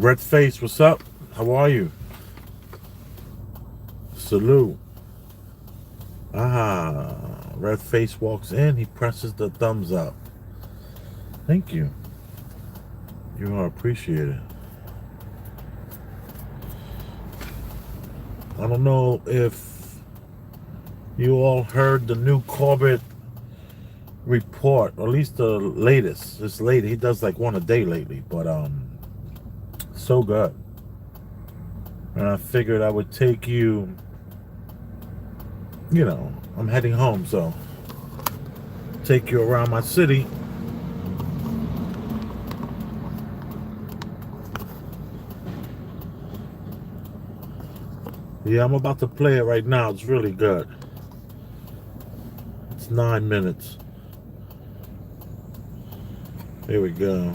Red Face, what's up? How are you? Salute. Red Face walks in, he presses the thumbs up. Thank you. You are appreciated. I don't know if you all heard the new Corbett report, or at least the latest. This late, he does like one a day lately, but so good. And I figured I would take you, I'm heading home, so take you around my city. Yeah, I'm about to play it right now. It's really good. It's 9 minutes. Here we go.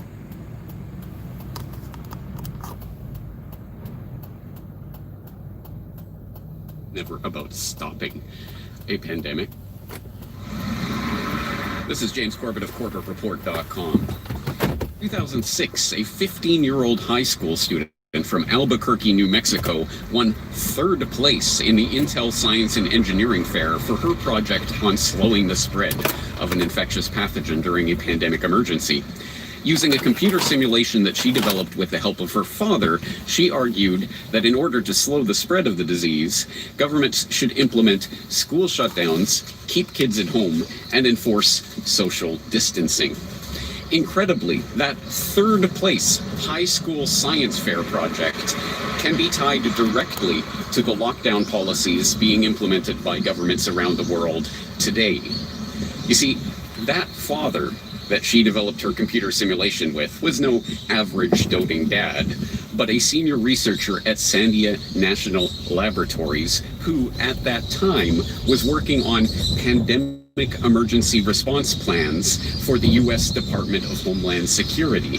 Never about stopping a pandemic. This is James Corbett of CorbettReport.com. 2006, a 15-year-old high school student from Albuquerque, New Mexico, won third place in the Intel Science and Engineering Fair for her project on slowing the spread of an infectious pathogen during a pandemic emergency. Using a computer simulation that she developed with the help of her father, she argued that in order to slow the spread of the disease, governments should implement school shutdowns, keep kids at home, and enforce social distancing. Incredibly, that third place high school science fair project can be tied directly to the lockdown policies being implemented by governments around the world today. You see, that father that she developed her computer simulation with was no average doting dad, but a senior researcher at Sandia National Laboratories who, at that time, was working on pandemic emergency response plans for the U.S. Department of Homeland Security.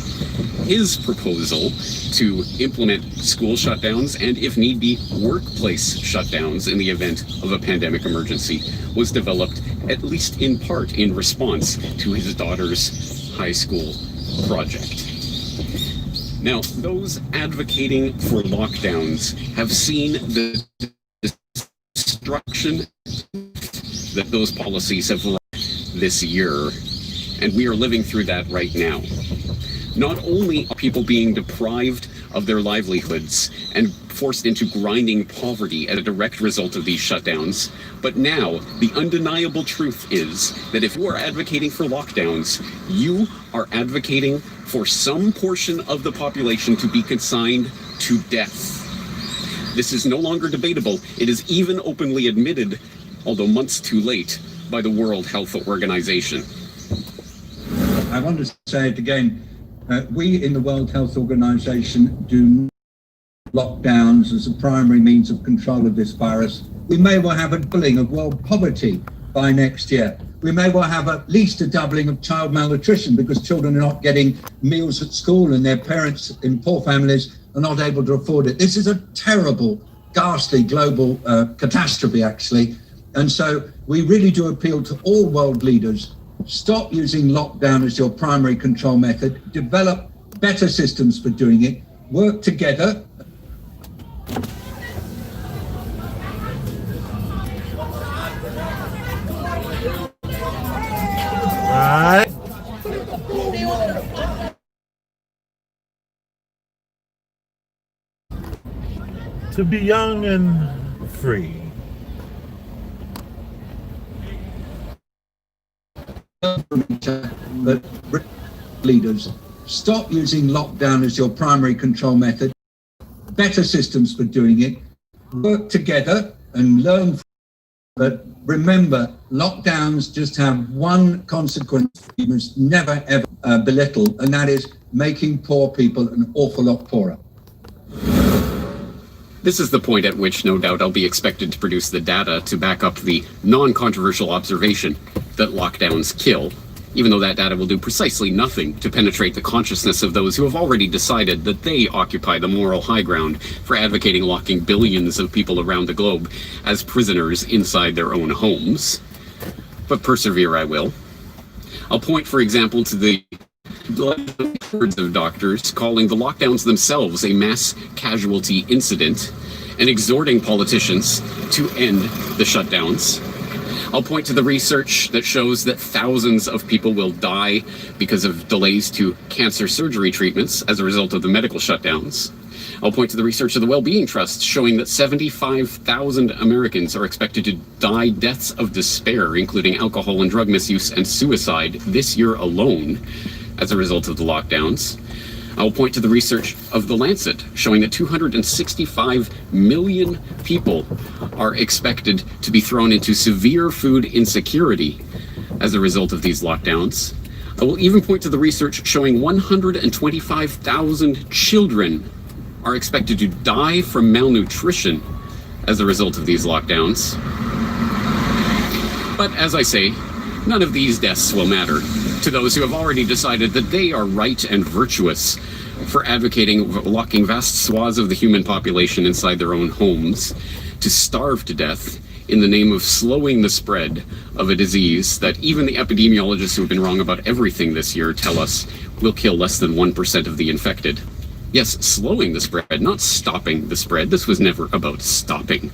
His proposal to implement school shutdowns and, if need be, workplace shutdowns in the event of a pandemic emergency was developed, at least in part, in response to his daughter's high school project. Now, those advocating for lockdowns have seen the destruction that those policies have wrought this year, and we are living through that right now. Not only are people being deprived of their livelihoods and forced into grinding poverty as a direct result of these shutdowns, but now the undeniable truth is that if you are advocating for lockdowns, you are advocating for some portion of the population to be consigned to death. This is no longer debatable. It is even openly admitted, although months too late, by the World Health Organization. I want to say it again. We in the World Health Organization do lockdowns as a primary means of control of this virus. We may well have a doubling of world poverty by next year. We may well have at least a doubling of child malnutrition because children are not getting meals at school and their parents in poor families are not able to afford it. This is a terrible, ghastly global catastrophe, actually. And so we really do appeal to all world leaders. Stop using lockdown as your primary control method. Develop better systems for doing it. Work together. Right. To be young and free. But leaders, stop using lockdown as your primary control method. Better systems for doing it. Work together and learn. But remember, lockdowns just have one consequence you must never ever belittle, and that is making poor people an awful lot poorer. This is the point at which, no doubt, I'll be expected to produce the data to back up the non-controversial observation that lockdowns kill, even though that data will do precisely nothing to penetrate the consciousness of those who have already decided that they occupy the moral high ground for advocating locking billions of people around the globe as prisoners inside their own homes. But persevere I will. I'll point, for example, to the of doctors calling the lockdowns themselves a mass casualty incident and exhorting politicians to end the shutdowns. I'll point to the research that shows that thousands of people will die because of delays to cancer surgery treatments as a result of the medical shutdowns. I'll point to the research of the Wellbeing Trust showing that 75,000 Americans are expected to die deaths of despair, including alcohol and drug misuse and suicide this year alone as a result of the lockdowns. I'll point to the research of The Lancet showing that 265 million people are expected to be thrown into severe food insecurity as a result of these lockdowns. I will even point to the research showing 125,000 children are expected to die from malnutrition as a result of these lockdowns. But as I say, none of these deaths will matter to those who have already decided that they are right and virtuous for advocating locking vast swaths of the human population inside their own homes to starve to death in the name of slowing the spread of a disease that even the epidemiologists who have been wrong about everything this year tell us will kill less than 1% of the infected. Yes, slowing the spread, not stopping the spread. This was never about stopping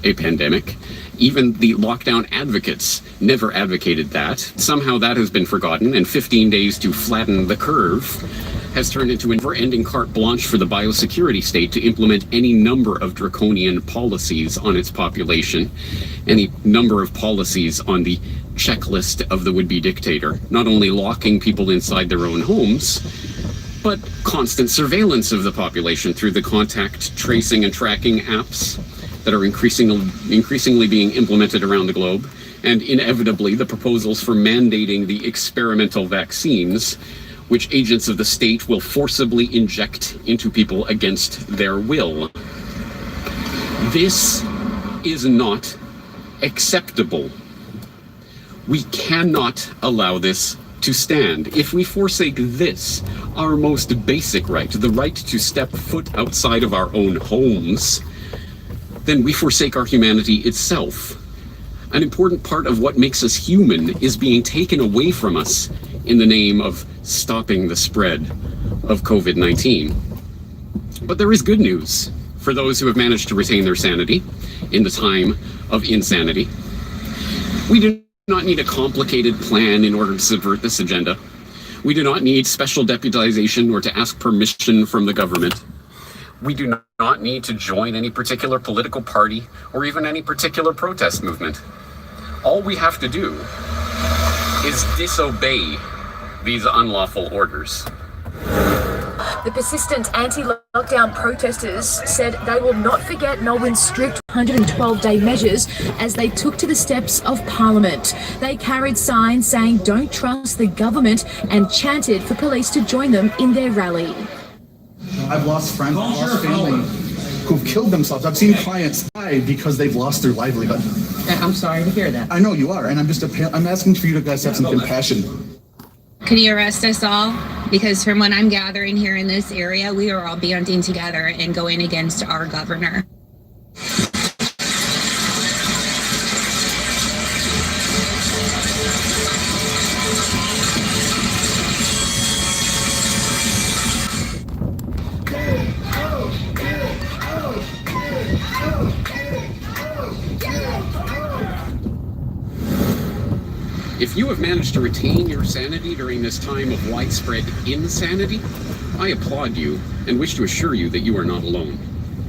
a pandemic. Even the lockdown advocates never advocated that. Somehow that has been forgotten, and 15 days to flatten the curve has turned into a never-ending carte blanche for the biosecurity state to implement any number of draconian policies on its population, any number of policies on the checklist of the would-be dictator, not only locking people inside their own homes, but constant surveillance of the population through the contact tracing and tracking apps that are increasingly being implemented around the globe, and inevitably the proposals for mandating the experimental vaccines, which agents of the state will forcibly inject into people against their will. This is not acceptable. We cannot allow this to stand. If we forsake this, our most basic right, the right to step foot outside of our own homes, then we forsake our humanity itself. An important part of what makes us human is being taken away from us in the name of stopping the spread of COVID-19. But there is good news for those who have managed to retain their sanity in the time of insanity. We do not need a complicated plan in order to subvert this agenda. We do not need special deputization or to ask permission from the government. We do not need to join any particular political party or even any particular protest movement. All we have to do is disobey these unlawful orders. The persistent anti-lockdown protesters said they will not forget Melbourne's strict 112-day measures as they took to the steps of Parliament. They carried signs saying don't trust the government and chanted for police to join them in their rally. I've lost friends, I've lost family who've killed themselves. I've seen clients die because they've lost their livelihood. I'm sorry to hear that. I know you are, and I'm asking for you to guys have some compassion. Could you arrest us all? Because from what I'm gathering here in this area, we are all banding together and going against our governor. If you have managed to retain your sanity during this time of widespread insanity, I applaud you and wish to assure you that you are not alone.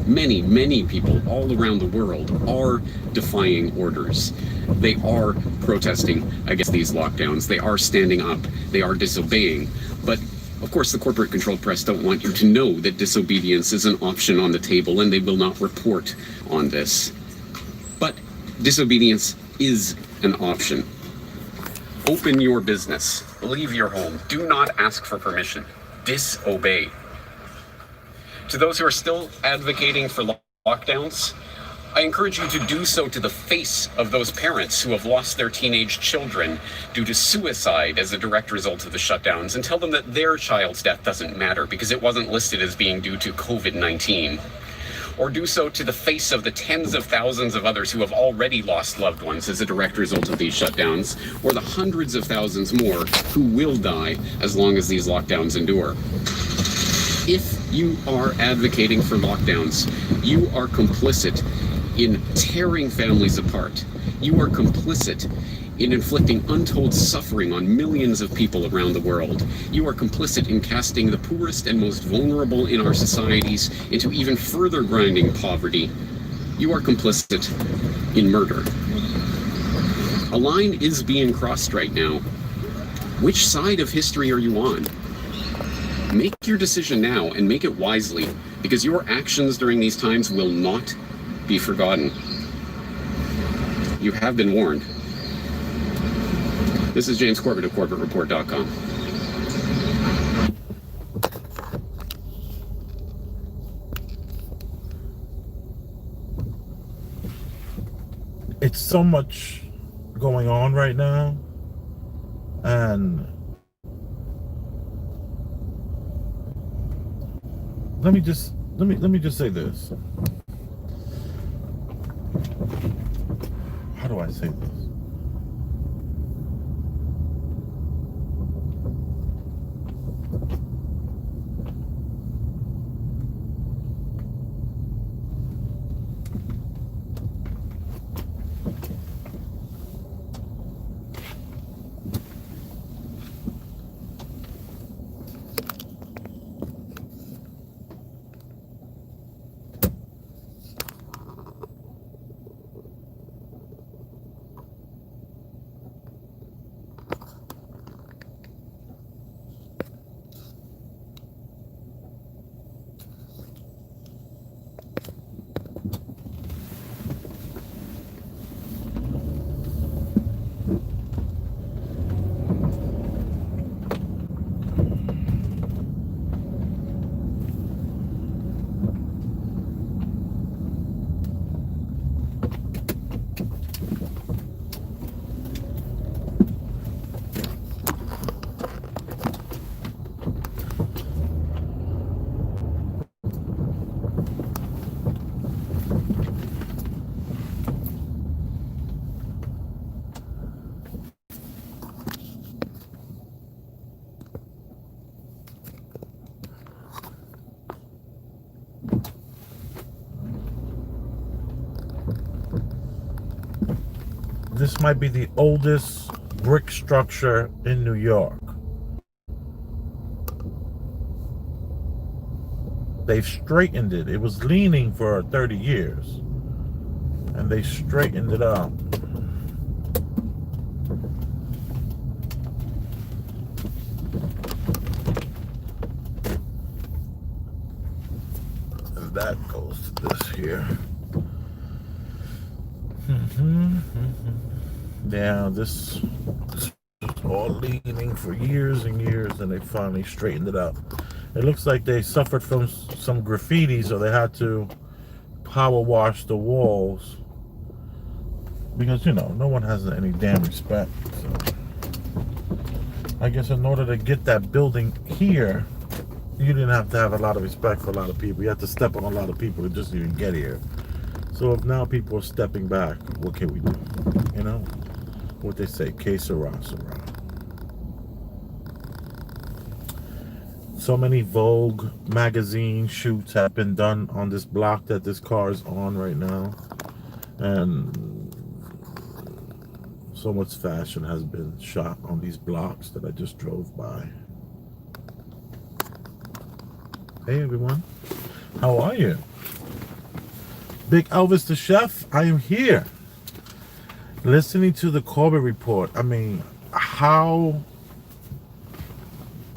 Many, many people all around the world are defying orders. They are protesting against these lockdowns. They are standing up. They are disobeying. But of course, the corporate-controlled press don't want you to know that disobedience is an option on the table, and they will not report on this. But disobedience is an option. Open your business. Leave your home. Do not ask for permission. Disobey. To those who are still advocating for lockdowns, I encourage you to do so to the face of those parents who have lost their teenage children due to suicide as a direct result of the shutdowns, and tell them that their child's death doesn't matter because it wasn't listed as being due to COVID-19. or do so to the face of the tens of thousands of others who have already lost loved ones as a direct result of these shutdowns, or the hundreds of thousands more who will die as long as these lockdowns endure. If you are advocating for lockdowns, you are complicit in tearing families apart. You are complicit in inflicting untold suffering on millions of people around the world. You are complicit in casting the poorest and most vulnerable in our societies into even further grinding poverty. You are complicit in murder. A line is being crossed right now. Which side of history are you on? Make your decision now and make it wisely, because your actions during these times will not be forgotten. You have been warned. This is James Corbett of CorbettReport.com. It's so much going on right now, and let me just say this. How do I say this? This might be the oldest brick structure in New York. They've straightened it. It was leaning for 30 years, and they straightened it up. And that goes to this here. Yeah, this was all leaning for years and years, and they finally straightened it up. It looks like they suffered from some graffiti, so they had to power wash the walls, because, you know, no one has any damn respect. So I guess in order to get that building here, you didn't have to have a lot of respect for a lot of people. You had to step on a lot of people to just even get here. So if now people are stepping back, what can we do? You know, what they say, que sera, sera. So many Vogue magazine shoots have been done on this block that this car is on right now, and so much fashion has been shot on these blocks that I just drove by. Hey everyone, how are you? Big Elvis the Chef, I am here, listening to the Corbett Report. I mean,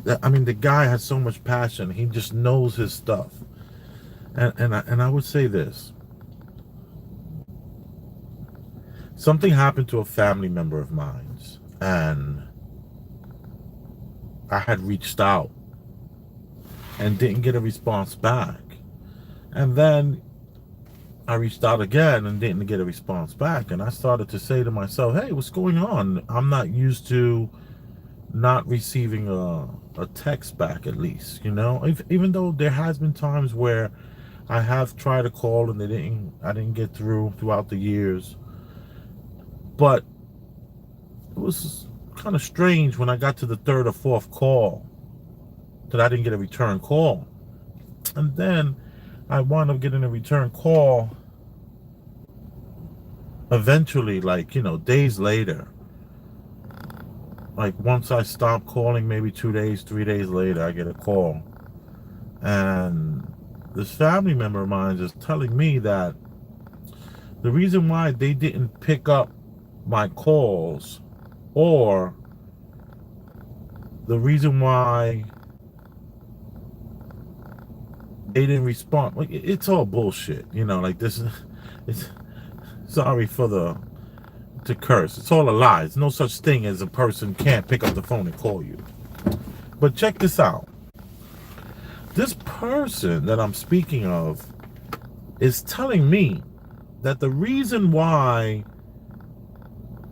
the guy has so much passion. He just knows his stuff. And I would say this. Something happened to a family member of mine, and I had reached out and didn't get a response back. And then I reached out again and didn't get a response back. And I started to say to myself, hey, what's going on? I'm not used to not receiving a text back, at least, you know, even though there has been times where I have tried to call and I didn't get through throughout the years. But it was kind of strange when I got to the third or fourth call that I didn't get a return call. And then I wound up getting a return call eventually, like, days later. Like, once I stopped calling, maybe 2 days, 3 days later, I get a call. And this family member of mine is telling me that the reason why they didn't pick up my calls, or the reason why they didn't respond, like, it's all bullshit. Like, this is, it's, sorry to curse. It's all a lie. There's no such thing as a person can't pick up the phone and call you. But check this out. This person that I'm speaking of is telling me that the reason why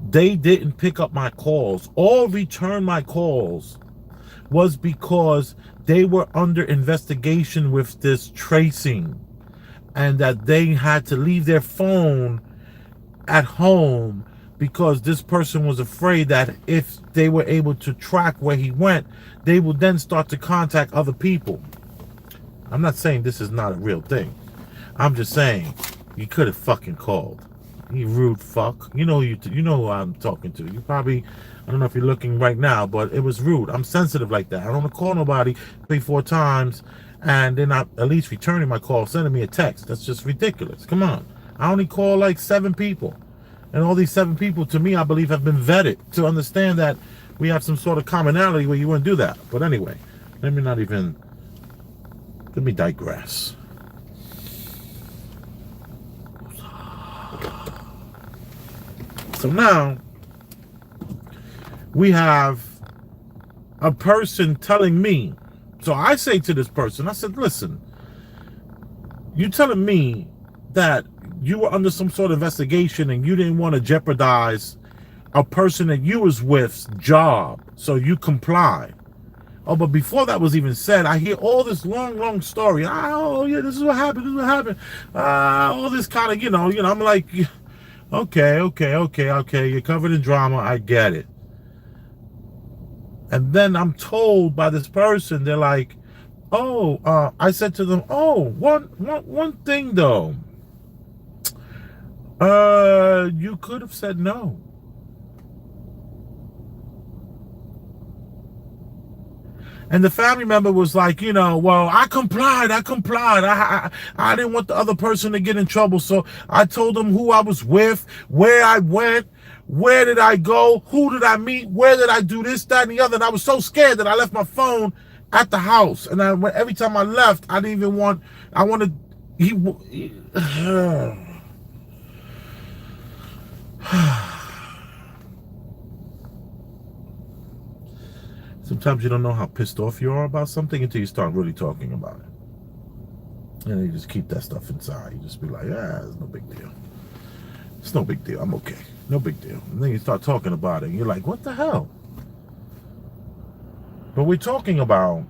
they didn't pick up my calls or return my calls was because they were under investigation with this tracing, and that they had to leave their phone at home because this person was afraid that if they were able to track where he went, they would then start to contact other people. I'm not saying this is not a real thing. I'm just saying you could have fucking called. You rude fuck. You know who I'm talking to. You probably, I don't know if you're looking right now, but it was rude. I'm sensitive like that. I don't want to call nobody 3-4 times and they're not at least returning my call, sending me a text. That's just ridiculous. Come on. I only call like 7 people. And all these 7 people, to me, I believe, have been vetted to understand that we have some sort of commonality where you wouldn't do that. But anyway, let me digress. So now we have a person telling me. So I say to this person, I said, listen, you telling me that you were under some sort of investigation and you didn't want to jeopardize a person that you was with's job, so you complied. Oh, but before that was even said, I hear all this long story. Oh, yeah, this is what happened. All this kind of, I'm like, okay. You're covered in drama. I get it. And then I'm told by this person, they're like, I said to them, one thing though. You could have said no. And the family member was like, well, I complied. I didn't want the other person to get in trouble. So I told them who I was with, where I went, where did I go, who did I meet, where did I do this, that, and the other. And I was so scared that I left my phone at the house. And every time I left, I didn't even want, I wanted, Sometimes you don't know how pissed off you are about something until you start really talking about it. And you just keep that stuff inside. You just be like, it's no big deal. It's no big deal. I'm okay. No big deal. And then you start talking about it. And you're like, what the hell? But we're talking about,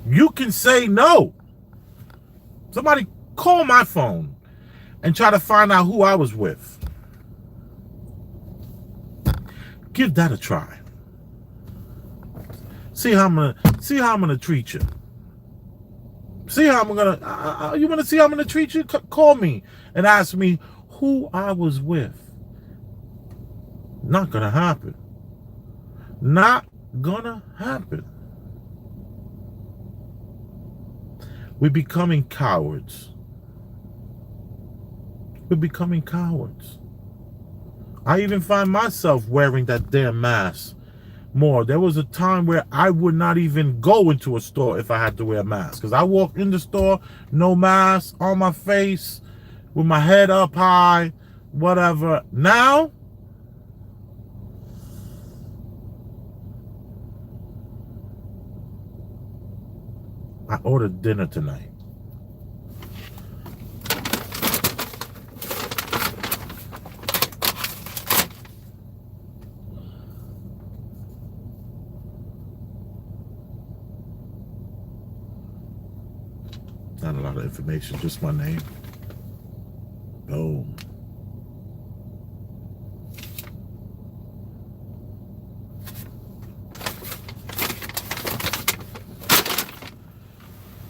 you can say no. Somebody call my phone and try to find out who I was with. Give that a try. See how I'm gonna treat you. See how I'm gonna. You want to see how I'm gonna treat you? Call me and ask me who I was with. Not gonna happen. Not gonna happen. We're becoming cowards. We're becoming cowards. I even find myself wearing that damn mask more. There was a time where I would not even go into a store if I had to wear a mask. Because I walked in the store, no mask, on my face, with my head up high, whatever. Now, I ordered dinner tonight. Not a lot of information, just my name. Boom.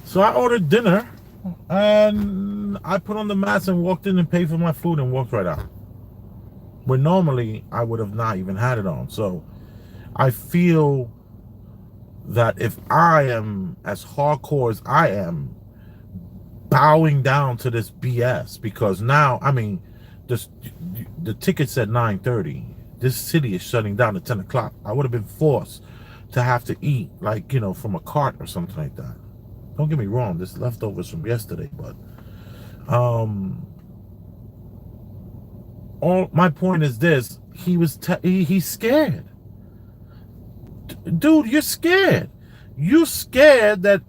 So I ordered dinner, and I put on the mask and walked in and paid for my food and walked right out. Where normally I would have not even had it on. So I feel that if I am as hardcore as I am, bowing down to this BS, because now, I mean, the ticket said 9:30. This city is shutting down at 10 o'clock. I would have been forced to have to eat, like, you know, from a cart or something like that. Don't get me wrong, this leftovers from yesterday, but all my point is this: he's scared. Dude, you're scared. You're scared that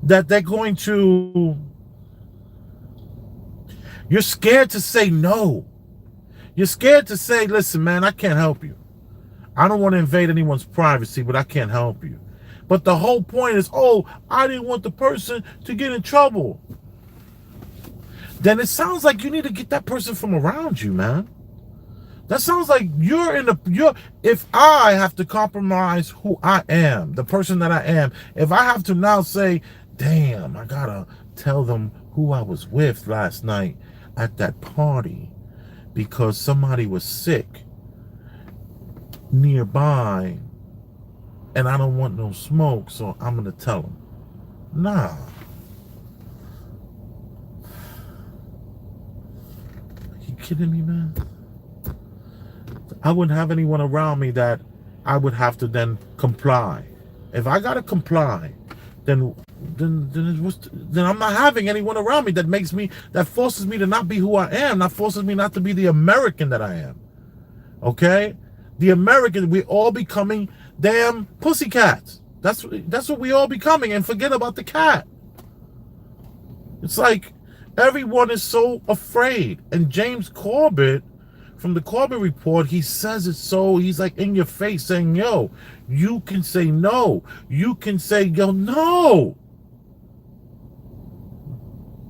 they're going to. You're scared to say no. You're scared to say, listen, man, I can't help you. I don't want to invade anyone's privacy, but I can't help you. But the whole point is, oh, I didn't want the person to get in trouble. Then it sounds like you need to get that person from around you, man. That sounds like if I have to compromise who I am, the person that I am, if I have to now say, damn, I gotta tell them who I was with last night at that party because somebody was sick nearby and I don't want no smoke, so I'm gonna tell them. Nah. Are you kidding me, man? I wouldn't have anyone around me that I would have to then comply. If I gotta comply, then I'm not having anyone around me that forces me to not be who I am, that forces me not to be the American that I am. Okay? The American, we're all becoming damn pussycats. That's what we all becoming, and forget about the cat. It's like everyone is so afraid. And James Corbett, from the Corbett report, he says it so, he's like in your face saying, yo, you can say no. You can say, yo, no.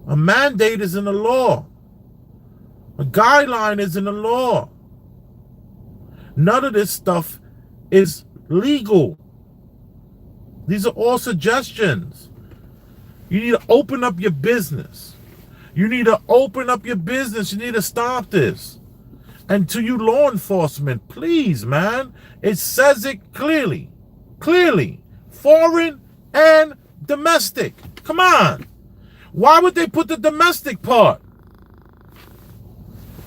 A mandate is in the law. A guideline is in the law. None of this stuff is legal. These are all suggestions. You need to open up your business. You need to open up your business. You need to stop this. And to you law enforcement, please, man, it says it clearly. Clearly. Foreign and domestic. Come on. Why would they put the domestic part?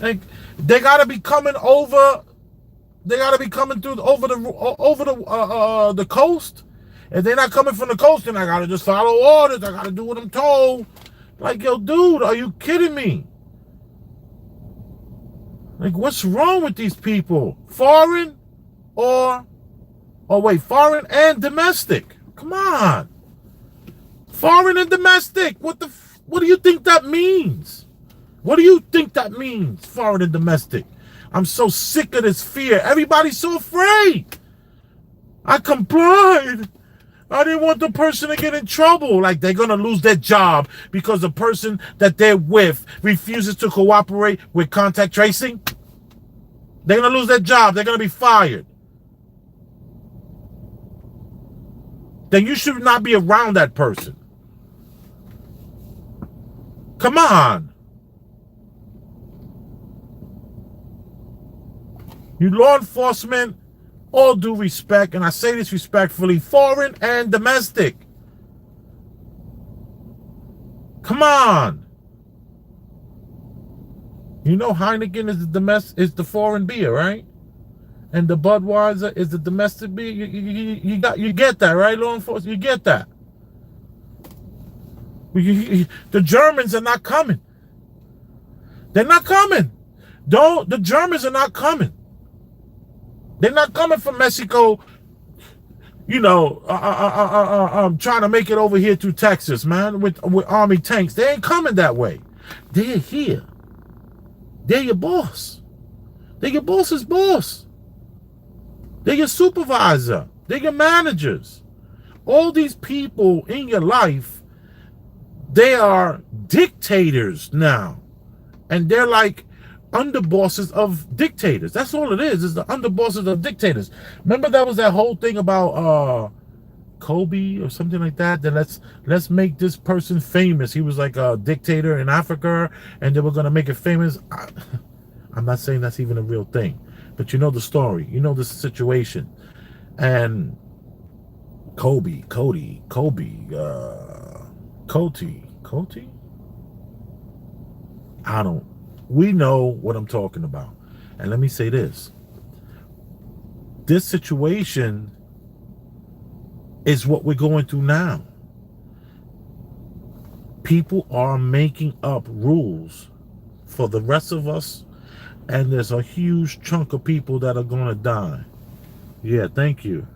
Like, they gotta be coming over. They gotta be coming through over the coast. If they're not coming from the coast, then I gotta just follow orders. I gotta do what I'm told. Like, yo, dude, are you kidding me? Like, what's wrong with these people? Foreign foreign and domestic. Come on. Foreign and domestic. What do you think that means? What do you think that means, foreign and domestic? I'm so sick of this fear. Everybody's so afraid. I complied. I didn't want the person to get in trouble. Like they're going to lose their job because the person that they're with refuses to cooperate with contact tracing. They're going to lose their job. They're going to be fired. Then you should not be around that person. Come on. You law enforcement, all due respect, and I say this respectfully, foreign and domestic. Come on. You know Heineken is the foreign beer, right? And the Budweiser is the domestic beer. You get that, right, law enforcement? You get that. The Germans are not coming. They're not coming. The Germans are not coming. They're not coming from Mexico, you know, trying to make it over here to Texas, man, with army tanks. They ain't coming that way. They're here. They're your boss. They're your boss's boss. They're your supervisor. They're your managers. All these people in your life They are dictators now. And they're like underbosses of dictators. That's all it is the underbosses of dictators. Remember that was that whole thing about Kobe or something like that? That let's make this person famous. He was like a dictator in Africa, and they were gonna make it famous. I'm not saying that's even a real thing, but you know the story, you know the situation. And Kobe, we know what I'm talking about. And let me say this situation is what we're going through now. People are making up rules for the rest of us, and there's a huge chunk of people that are gonna die. Yeah, thank you.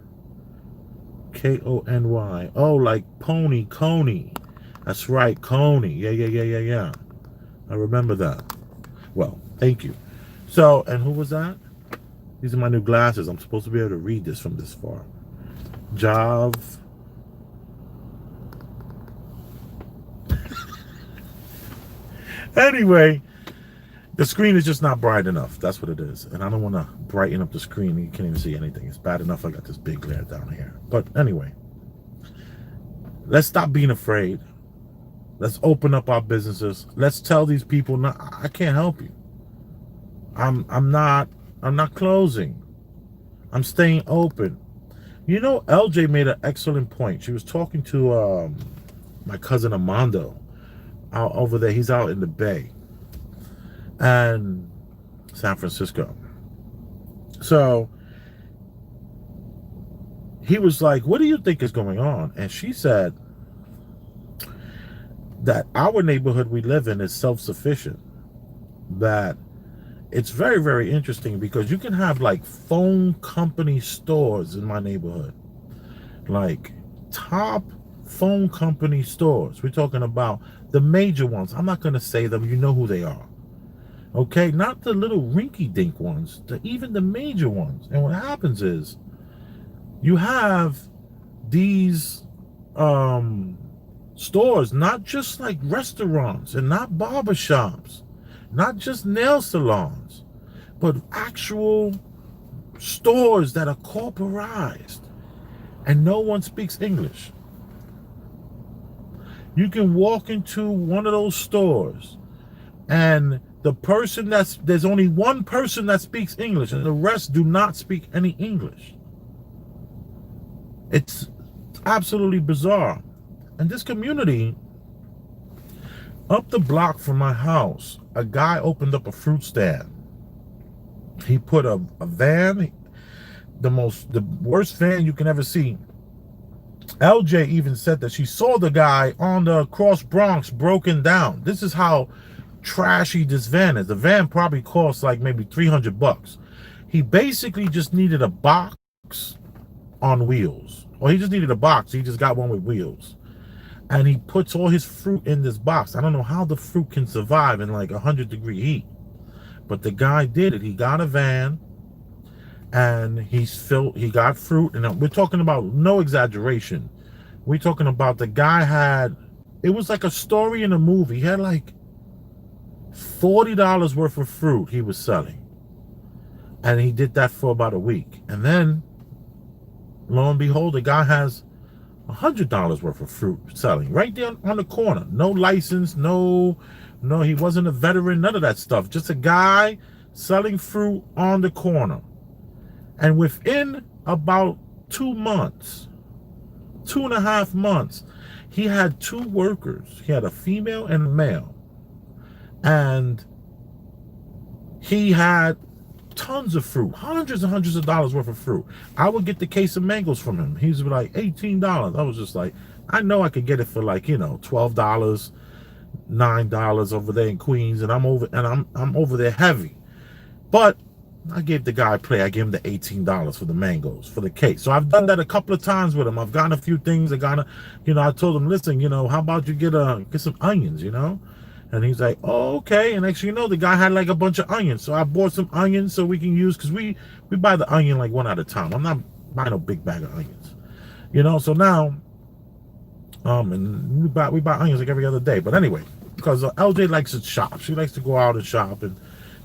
Kony. Oh, like Pony, Coney. That's right, Coney. Yeah. I remember that. Well, thank you. So, and who was that? These are my new glasses. I'm supposed to be able to read this from this far. Jav. Anyway, the screen is just not bright enough. That's what it is. And I don't want to brighten up the screen. You can't even see anything. It's bad enough I got this big glare down here. But anyway, let's stop being afraid. Let's open up our businesses. Let's tell these people, no, I can't help you. I'm not closing. I'm staying open. You know, LJ made an excellent point. She was talking to my cousin Armando out over there. He's out in the Bay and San Francisco. So he was like, what do you think is going on? And she said that our neighborhood we live in is self-sufficient. That it's very, very interesting because you can have like phone company stores in my neighborhood. Like top phone company stores. We're talking about the major ones. I'm not going to say them. You know who they are. Okay? Not the little rinky-dink ones. Even the major ones. And what happens is you have these stores, not just like restaurants and not barbershops, not just nail salons, but actual stores that are corporatized and no one speaks English. You can walk into one of those stores and there's only one person that speaks English and the rest do not speak any English. It's absolutely bizarre. And this community, up the block from my house, a guy opened up a fruit stand. He put a van, the worst van you can ever see. LJ even said that she saw the guy on the Cross Bronx broken down. This is how trashy this van is. The van probably cost like maybe $300. He basically just needed a box on wheels. Or he just needed a box. He just got one with wheels. And he puts all his fruit in this box. I don't know how the fruit can survive in like 100-degree heat. But the guy did it. He got a van and he got fruit. And we're talking about no exaggeration. We're talking about the guy it was like a story in a movie. He had like $40 worth of fruit he was selling. And he did that for about a week. And then, lo and behold, the guy has $100 worth of fruit selling right there on the corner. No license, no, he wasn't a veteran, none of that stuff. Just a guy selling fruit on the corner. And within about 2 months, 2.5 months, he had 2 workers. He had a female and a male. And he had tons of fruit, hundreds and hundreds of dollars worth of fruit. I would get the case of mangoes from him. He was like $18. I was just like, I know I could get it for like, $12, $9 over there in Queens, and I'm over there heavy. But I gave the guy a play. I gave him the $18 for the mangoes, for the case. So I've done that a couple of times with him. I've gotten a few things. I told him, listen, how about you get some onions, And he's like, oh, okay. And actually, the guy had like a bunch of onions. So I bought some onions so we can use, because we buy the onion like one at a time. I'm not buying a big bag of onions. So now And we buy onions like every other day. But anyway, because LJ likes to shop. She likes to go out and shop and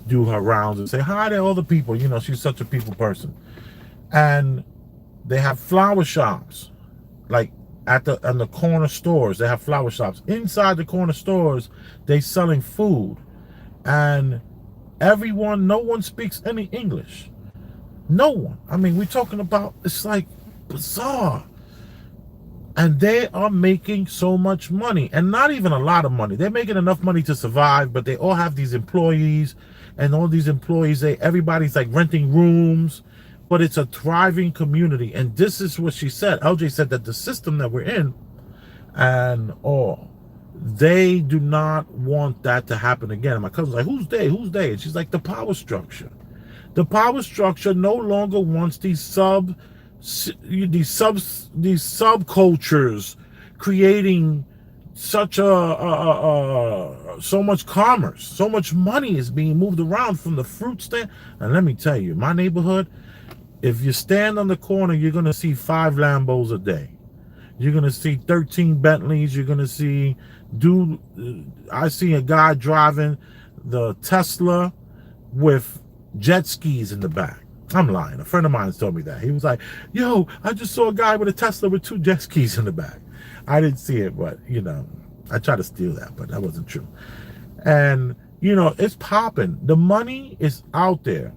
do her rounds and say hi to all the people. You know, she's such a people person. And they have flower shops, like on the corner stores. They have flower shops. Inside the corner stores, they selling food. And no one speaks any English. No one. I mean, we're talking about, it's like bizarre. And they are making so much money, and not even a lot of money. They're making enough money to survive, but they all have these employees, and all these employees, everybody's like renting rooms, but it's a thriving community. And this is what she said. LJ said that the system that we're in, and they do not want that to happen again. And my cousin's like, who's they? Who's they? And she's like, the power structure. The power structure no longer wants these subcultures creating such so much commerce, so much money is being moved around from the fruit stand. And let me tell you, my neighborhood, if you stand on the corner, you're going to see 5 Lambos a day. You're going to see 13 Bentleys. You're going to see I see a guy driving the Tesla with jet skis in the back. I'm lying. A friend of mine told me that. He was like, yo, I just saw a guy with a Tesla with 2 jet skis in the back. I didn't see it, but, you know, I tried to steal that, but that wasn't true. And, you know, it's popping. The money is out there.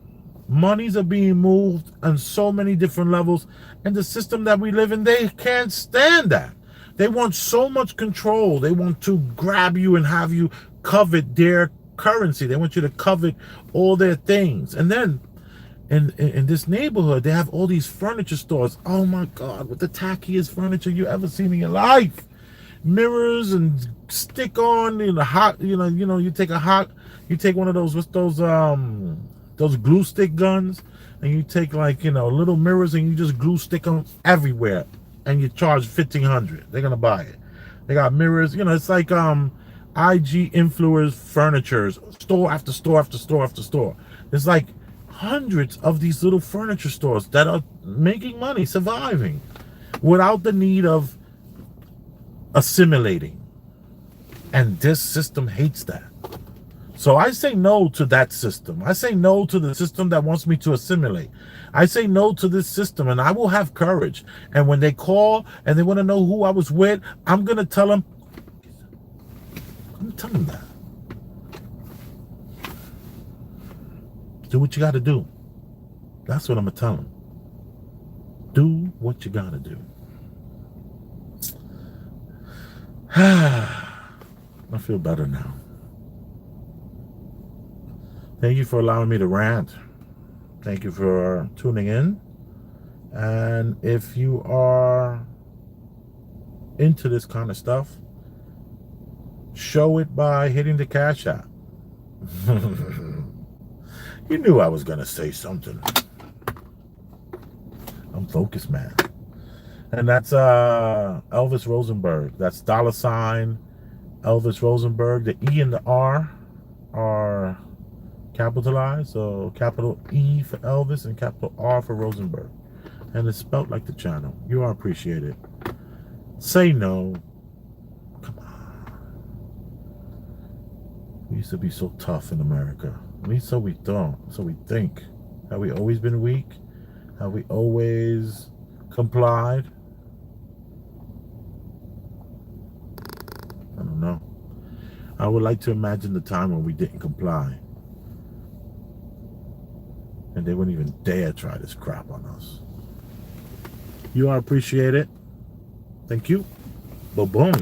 Monies are being moved on so many different levels. And the system that we live in, they can't stand that. They want so much control. They want to grab you and have you covet their currency. They want you to covet all their things. And then in this neighborhood, they have all these furniture stores. Oh my God, with the tackiest furniture you ever seen in your life. Mirrors and stick on, you know, you take one of those, what's those glue stick guns, and you take, like, you know, little mirrors and you just glue stick them everywhere, and you charge $1,500. They're gonna buy it. They got mirrors, you know, it's like IG influencers furniture, store after store after store after store. There's like hundreds of these little furniture stores that are making money, surviving, without the need of assimilating. And this system hates that. So I say no to that system. I say no to the system that wants me to assimilate. I say no to this system, and I will have courage. And when they call and they want to know who I was with, I'm going to tell them. I'm telling them that. Do what you got to do. That's what I'm going to tell them. Do what you got to do. I feel better now. Thank you for allowing me to rant. Thank you for tuning in. And if you are into this kind of stuff, show it by hitting the Cash App. You knew I was going to say something. I'm focused, man. And that's Elvis Rosenberg. That's $ Elvis Rosenberg. The E and the R are capitalized. So capital E for Elvis and capital R for Rosenberg. And it's spelled like the channel. You are appreciated. Say no. Come on. We used to be so tough in America. At least so we thought. So we think. Have we always been weak? Have we always complied? I don't know. I would like to imagine the time when we didn't comply. And they wouldn't even dare try this crap on us. You are appreciated. Thank you. Boom.